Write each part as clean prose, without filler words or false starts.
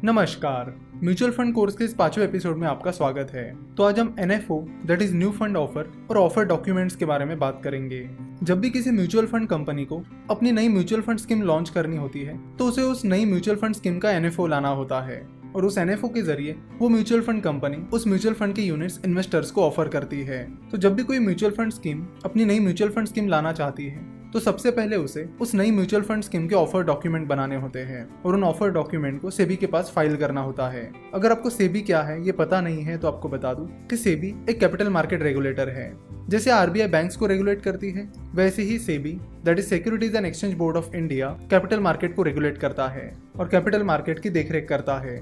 नमस्कार। Mutual fund course के इस 5वें एपिसोड में आपका स्वागत है। तो आज हम NFO that is new fund offer और ऑफर डॉक्यूमेंट्स के बारे में बात करेंगे। जब भी किसी म्यूचुअल फंड कंपनी को अपनी नई म्यूचुअल फंड स्कीम लॉन्च करनी होती है तो उसे उस नई म्यूचुअल फंड स्कीम का NFO लाना होता है और उस NFO के जरिए वो म्यूचुअल फंड कंपनी उस म्यूचुअल फंड के यूनिट्स इन्वेस्टर्स को ऑफर करती है। तो जब भी कोई म्यूचुअल फंड स्कीम अपनी नई म्यूचुअल फंड स्कीम लाना चाहती है तो सबसे पहले उसे उस नई म्यूचुअल फंड स्कीम के ऑफर डॉक्यूमेंट बनाने होते हैं और उन ऑफर डॉक्यूमेंट को सेबी के पास फाइल करना होता है। अगर आपको सेबी क्या है ये पता नहीं है तो आपको बता दूं कि सेबी एक कैपिटल मार्केट रेगुलेटर है। जैसे RBI बैंक्स को रेगुलेट करती है वैसे ही SEBI that is securities and exchange board of India capital market को रेगुलेट करता है और कैपिटल मार्केट की देखरेख करता है।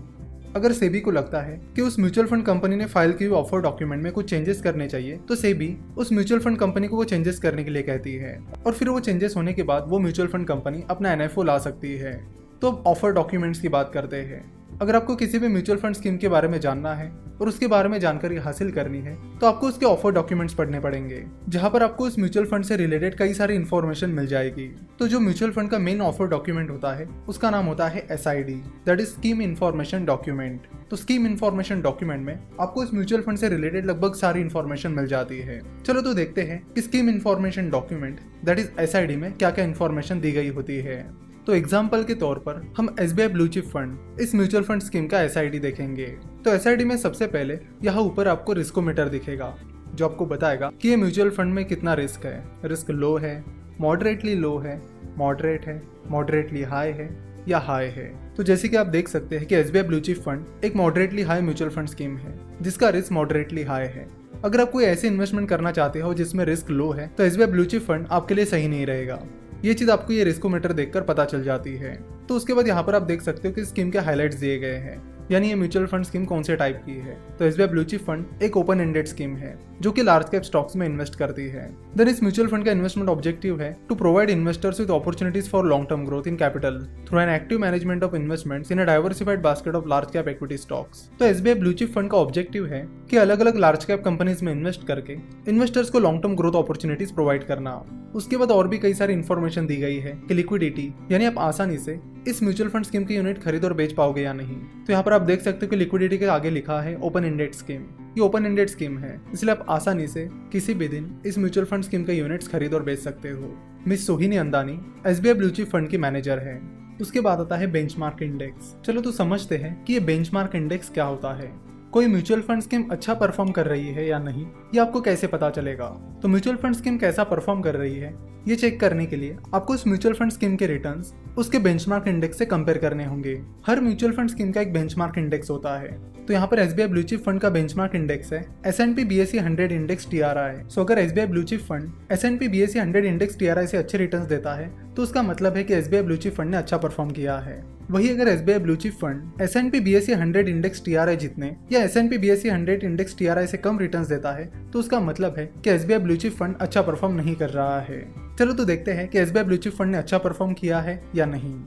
अगर सेबी को लगता है कि उस म्यूचुअल फंड कंपनी ने फाइल की हुई ऑफर डॉक्यूमेंट में कुछ चेंजेस करने चाहिए तो सेबी उस म्यूचुअल फंड कंपनी को वो चेंजेस करने के लिए कहती है और फिर वो चेंजेस होने के बाद वो म्यूचुअल फंड कंपनी अपना NFO ला सकती है। तो अब ऑफर डॉक्यूमेंट्स की बात करते हैं। अगर आपको किसी भी म्यूचुअल फंड स्कीम के बारे में जानना है और उसके बारे में जानकारी हासिल करनी है तो आपको उसके ऑफर डॉक्यूमेंट्स पढ़ने पड़ेंगे, जहां पर आपको उस म्यूचुअल फंड से रिलेटेड कई सारी इन्फॉर्मेशन मिल जाएगी। तो जो म्यूचुअल फंड का मेन ऑफर डॉक्यूमेंट होता है उसका नाम होता है SID that is scheme information document. तो स्कीम इन्फॉर्मेशन डॉक्यूमेंट में आपको इस म्यूचुअल फंड से रिलेटेड लगभग सारी इन्फॉर्मेशन मिल जाती है। चलो तो देखते हैं कि scheme information document that is SID में क्या क्या इन्फॉर्मेशन दी गई होती है। तो एग्जाम्पल के तौर पर हम SBI ब्लू चिप फंड इस म्यूचुअल फंड स्कीम का SID देखेंगे। तो SID में सबसे पहले यहाँ ऊपर आपको रिस्कोमीटर दिखेगा जो आपको बताएगा कि ये म्यूचुअल फंड में कितना रिस्क है। रिस्क लो है, मॉडरेटली लो है, मॉडरेट है, मॉडरेटली हाई है या हाई है। तो जैसे कि आप देख सकते हैं कि SBI ब्लू चिप फंड एक moderately high mutual fund scheme है जिसका रिस्क मॉडरेटली हाई है। अगर आप कोई ऐसे इन्वेस्टमेंट करना चाहते हो जिसमें रिस्क लो है तो SBI ब्लू चिप फंड आपके लिए सही नहीं रहेगा। ये चीज आपको ये रिस्कोमीटर देखकर पता चल जाती है। तो उसके बाद यहाँ पर आप देख सकते हो कि स्कीम के हाइलाइट्स दिए गए हैं, यानी ये म्यूचुअल फंड स्कीम कौन से टाइप की है। तो SBI ब्लू चिप फंड एक ओपन एंडेड स्कीम है जो कि लार्ज कैप स्टॉक्स में इन्वेस्ट करती है। देन इस म्यूचुअल फंड का इन्वेस्टमेंट ऑब्जेक्टिव है to provide investors with opportunities for long term growth in capital through an active management of investments in a diversified basket of large cap equity stocks. तो SBI blue chip fund का objective है कि अलग अलग large cap companies में invest करके investors को long term growth opportunities provide करना। उसके बाद और भी कई सारी इन्फॉर्मेशन दी गई है कि लिक्विडिटी यानी आप आसानी से इस म्यूचुअल फंड स्कीम के यूनिट खरीद और बेच पाओगे या नहीं। तो यहाँ पर आप देख सकते हो कि लिक्विडिटी के आगे लिखा है ओपन एंडेड स्कीम। ये ओपन एंडेड स्कीम है इसलिए आप आसानी से किसी भी दिन इस म्यूचुअल फंड स्कीम के यूनिट्स खरीद और बेच सकते हो। मिस सोहिनी अंदानी SBI ब्लू चिप फंड की मैनेजर है। उसके बाद आता है बेंचमार्क इंडेक्स। चलो तो समझते हैं कि ये बेंचमार्क इंडेक्स क्या होता है। कोई म्यूचुअल फंड स्कीम अच्छा परफॉर्म कर रही है या नहीं ये आपको कैसे पता चलेगा। तो म्यूचुअल फंड स्कीम कैसा परफॉर्म कर रही है ये चेक करने के लिए आपको उस म्यूचुअल फंड स्कीम के रिटर्न्स उसके बेंचमार्क इंडेक्स से कंपेयर करने होंगे। हर म्यूचुअल फंड स्कीम का एक बेंचमार्क इंडेक्स होता है। तो यहाँ पर SBI ब्लू चिप फंड का बेंचमार्क इंडेक्स है S&P BSE 100 इंडेक्स TRI। सो अगर SBI blue chip fund S&P BSE 100 index TRI से अच्छे रिटर्न्स देता है तो उसका मतलब है कि SBI ब्लू चिप फंड ने अच्छा परफॉर्म किया है। वही अगर SBI blue chip fund S&P BSE 100 index TRI जितने या S&P BSE 100 इंडेक्स TRI से कम रिटर्न्स देता है तो उसका मतलब है कि SBI ब्लू चिप फंड अच्छा परफॉर्म नहीं कर रहा है। चलो तो देखते हैं कि SBI ब्लू चिप फंड ने अच्छा परफॉर्म किया है या नहीं।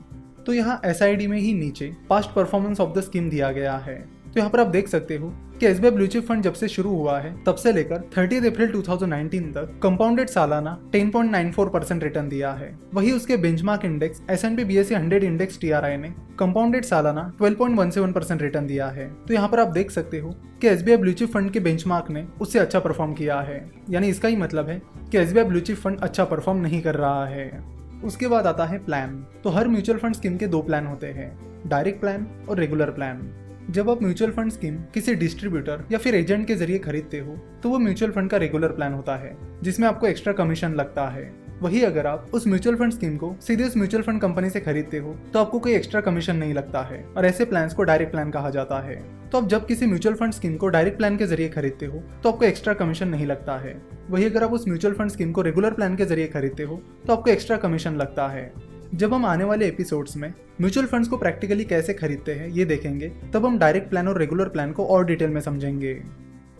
तो यहाँ SID में ही नीचे past performance of the scheme दिया गया है। तो यहाँ पर आप देख सकते हो कि SBI ब्लू चिप फंड जब से शुरू हुआ है तब से लेकर 30 अप्रैल 2019 तक कंपाउंडेड सालाना 10.94% रिटर्न दिया है। वही उसके benchmark index S&P BSE 100 index TRI ने कंपाउंडेड सालाना 12.17% रिटर्न दिया है। तो यहाँ पर आप देख सकते हो कि SBI ब्लू चिप फंड के बेंचमार्क ने उससे अच्छा परफॉर्म किया है, यानी इसका ही मतलब है कि SBI ब्लू चिप फंड अच्छा परफॉर्म नहीं कर रहा है। उसके बाद आता है प्लान। तो हर म्यूचुअल फंड स्कीम के 2 प्लान होते हैं, डायरेक्ट प्लान और रेगुलर प्लान। जब आप म्यूचुअल फंड स्कीम किसी डिस्ट्रीब्यूटर या फिर एजेंट के जरिए खरीदते हो तो वो म्यूचुअल फंड का रेगुलर प्लान होता है जिसमें आपको एक्स्ट्रा कमीशन लगता है। वही अगर आप उस म्यूचुअल फंड स्कीम को सीधे उस म्यूचुअल फंड कंपनी से खरीदते हो तो आपको कोई एक्स्ट्रा कमीशन नहीं लगता है और ऐसे प्लान्स को डायरेक्ट प्लान कहा जाता है। तो आप जब किसी म्यूचुअल फंड स्कीम को डायरेक्ट प्लान के जरिए खरीदते हो तो आपको एक्स्ट्रा कमीशन नहीं लगता है। वही अगर आप उस म्यूचुअल फंड स्कीम को रेगुलर प्लान के जरिए खरीदते हो तो आपको एक्स्ट्रा कमीशन लगता है। जब हम आने वाले एपिसोड्स में म्यूचुअल फंड्स को प्रैक्टिकली कैसे खरीदते हैं ये देखेंगे तब हम डायरेक्ट प्लान और रेगुलर प्लान को और डिटेल में समझेंगे।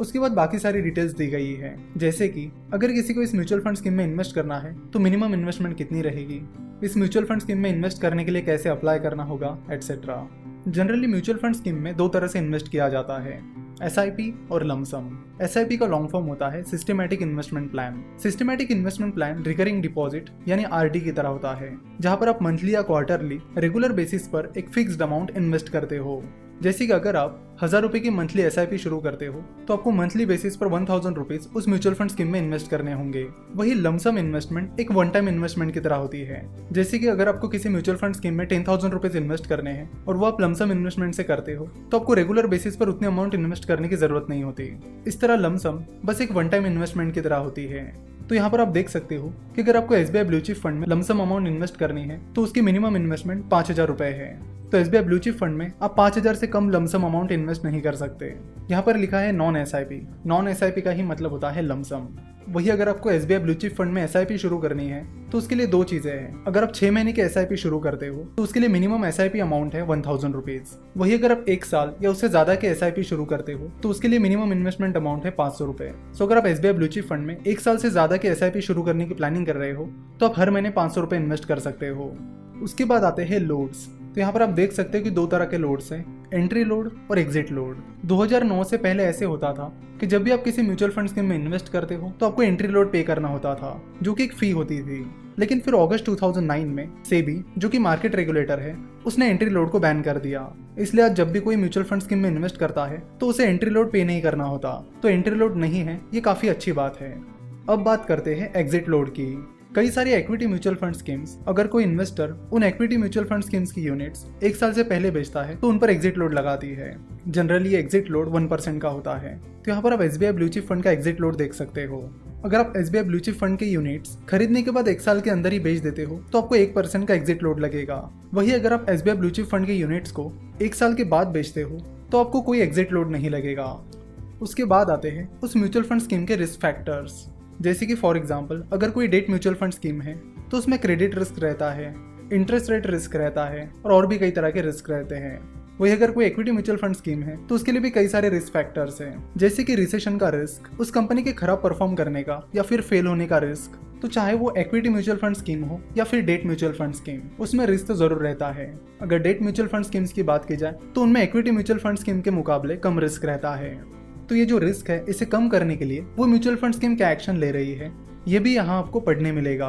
उसके बाद बाकी सारी डिटेल्स दी गई है, जैसे कि अगर किसी को इस म्यूचुअल फंड स्कीम में इन्वेस्ट करना है तो मिनिमम इन्वेस्टमेंट कितनी रहेगी, इस म्यूचुअल फंड स्कीम में इन्वेस्ट करने के लिए कैसे अप्लाई करना होगा, etcetera. Generally mutual fund scheme में 2 तरह से इन्वेस्ट किया जाता है, SIP और लमसम। SIP का लॉन्ग फॉर्म होता है systematic investment plan. Systematic investment plan recurring deposit यानी RD की तरह होता है, जहां पर आप मंथली या क्वार्टरली रेगुलर बेसिस पर एक फिक्स्ड अमाउंट इन्वेस्ट करते हो। जैसे कि अगर आप 1000 रुपए की मंथली SIP शुरू करते हो तो आपको मंथली बेसिस पर 1000 रुपीज उस म्यूचुअल फंड स्कीम में इन्वेस्ट करने होंगे। वही लमसम इन्वेस्टमेंट एक वन टाइम इन्वेस्टमेंट की तरह होती है। जैसे कि अगर आपको किसी म्यूचुअल फंड स्कीम में 10,000 रुपीज इन्वेस्ट करने हैं और वो आप लमसम इन्वेस्टमेंट से करते हो तो आपको रेगुलर बेसिस पर उतने अमाउंट इन्वेस्ट करने की जरूरत नहीं होती। इस तरह लमसम बस एक वन टाइम इन्वेस्टमेंट की तरह होती है। तो यहाँ पर आप देख सकते हो कि अगर आपको SBI ब्लू चिप फंड में लमसम अमाउंट इन्वेस्ट करनी है तो उसकी मिनिमम इन्वेस्टमेंट 5000 रुपए है। तो SBI ब्लू चिप फंड में आप 5000 से कम लमसम अमाउंट इन्वेस्ट नहीं कर सकते। यहाँ पर लिखा है नॉन SIP। नॉन SIP का ही मतलब होता है लमसम। वही अगर आपको SBI ब्लू चिप फंड में SIP शुरू करनी है तो उसके लिए दो चीजें हैं। अगर आप 6 महीने की SIP शुरू करते हो तो उसके लिए मिनिमम SIP अमाउंट है 1000 रुपीज। वही अगर आप 1 साल या उससे ज्यादा के SIP शुरू करते हो तो उसके लिए मिनिमम इन्वेस्टमेंट अमाउंट है 500 रुपए। सो अगर आप SBI ब्लू चिप फंड में 1 साल से ज्यादा के SIP शुरू करने की प्लानिंग कर रहे हो तो आप हर महीने 500 रुपए इन्वेस्ट कर सकते हो। उसके बाद आते हैं लोड्स। तो यहाँ पर आप देख सकते हो कि दो तरह के लोड्स हैं, एंट्री लोड और एग्जिट लोड। 2009 से पहले ऐसे होता था कि जब भी आप किसी म्यूचुअल फंड स्कीम में इन्वेस्ट करते हो तो आपको एंट्री लोड पे करना होता था, जो कि एक फी होती थी। लेकिन फिर अगस्त 2009 में सेबी, जो कि मार्केट रेगुलेटर है, उसने एंट्री लोड को बैन कर दिया। इसलिए आज जब भी कोई म्यूचुअल फंड स्कीम में इन्वेस्ट करता है तो उसे एंट्री लोड पे नहीं करना होता। तो एंट्री लोड नहीं है, ये काफी अच्छी बात है। अब बात करते हैं एग्जिट लोड की। कई सारी इक्विटी म्यूचुअल फंड स्कीम्स, अगर कोई इन्वेस्टर उन इक्विटी म्यूचुअल फंड स्कीम्स की यूनिट्स 1 साल से पहले बेचता है तो उन पर एग्जिट लोड लगाती है। जनरली एग्जिट लोड 1% का होता है। तो यहाँ पर आप SBI ब्लू चिप फंड का एग्जिट लोड देख सकते हो। अगर आप SBI ब्लू चिप फंड के यूनिट्स खरीदने के बाद 1 साल के अंदर ही बेच देते हो तो आपको 1% का एग्जिट लोड लगेगा। वही अगर आप SBI ब्लू चिप फंड के यूनिट्स को 1 साल के बाद बेचते हो तो आपको कोई एग्जिट लोड नहीं लगेगा। उसके बाद आते हैं उस म्यूचुअल फंड स्कीम के रिस्क फैक्टर्स। जैसे कि फॉर एग्जांपल अगर कोई डेट म्यूचुअल फंड स्कीम है तो उसमें क्रेडिट रिस्क रहता है, इंटरेस्ट रेट रिस्क रहता है और भी कई तरह के रिस्क रहते हैं। वही अगर कोई इक्विटी म्यूचुअल फंड स्कीम है तो उसके लिए भी कई सारे रिस्क फैक्टर्स हैं, जैसे कि रिसेशन का रिस्क, उस कंपनी के खराब परफॉर्म करने का या फिर फेल होने का रिस्क। तो चाहे वो इक्विटी म्यूचुअल फंड स्कीम हो या फिर डेट म्यूचुअल फंड स्कीम, उसमें रिस्क तो जरूर रहता है। अगर डेट म्यूचुअल फंड स्कीम्स की बात की जाए तो उनमें इक्विटी म्यूचुअल फंड स्कीम के मुकाबले कम रिस्क रहता है। तो ये जो रिस्क है इसे कम करने के लिए वो म्यूचुअल फंड स्कीम क्या एक्शन ले रही है, ये भी यहाँ आपको पढ़ने मिलेगा।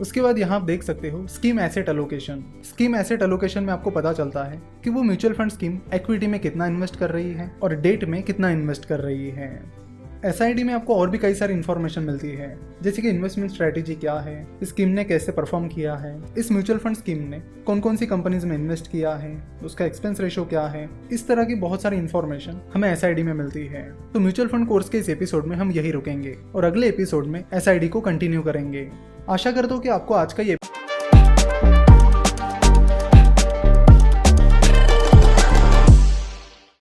उसके बाद यहाँ आप देख सकते हो scheme asset allocation. Scheme asset allocation में आपको पता चलता है कि वो म्यूचुअल फंड स्कीम इक्विटी में कितना इन्वेस्ट कर रही है और डेट में कितना इन्वेस्ट कर रही है। SID में आपको और भी कई सारी इन्फॉर्मेशन मिलती है, जैसे कि इन्वेस्टमेंट स्ट्रेटेजी क्या है, स्कीम ने कैसे परफॉर्म किया है, इस म्यूचुअल फंड स्कीम ने कौन कौन सी कंपनीज में इन्वेस्ट किया है, उसका एक्सपेंस रेशो क्या है। इस तरह की बहुत सारी इन्फॉर्मेशन हमें SID में मिलती है। तो म्यूचुअल फंड कोर्स के इस एपिसोड में हम यही रुकेंगे और अगले एपिसोड में SID को कंटिन्यू करेंगे। आशा करता हूँ कि आपको आज का ये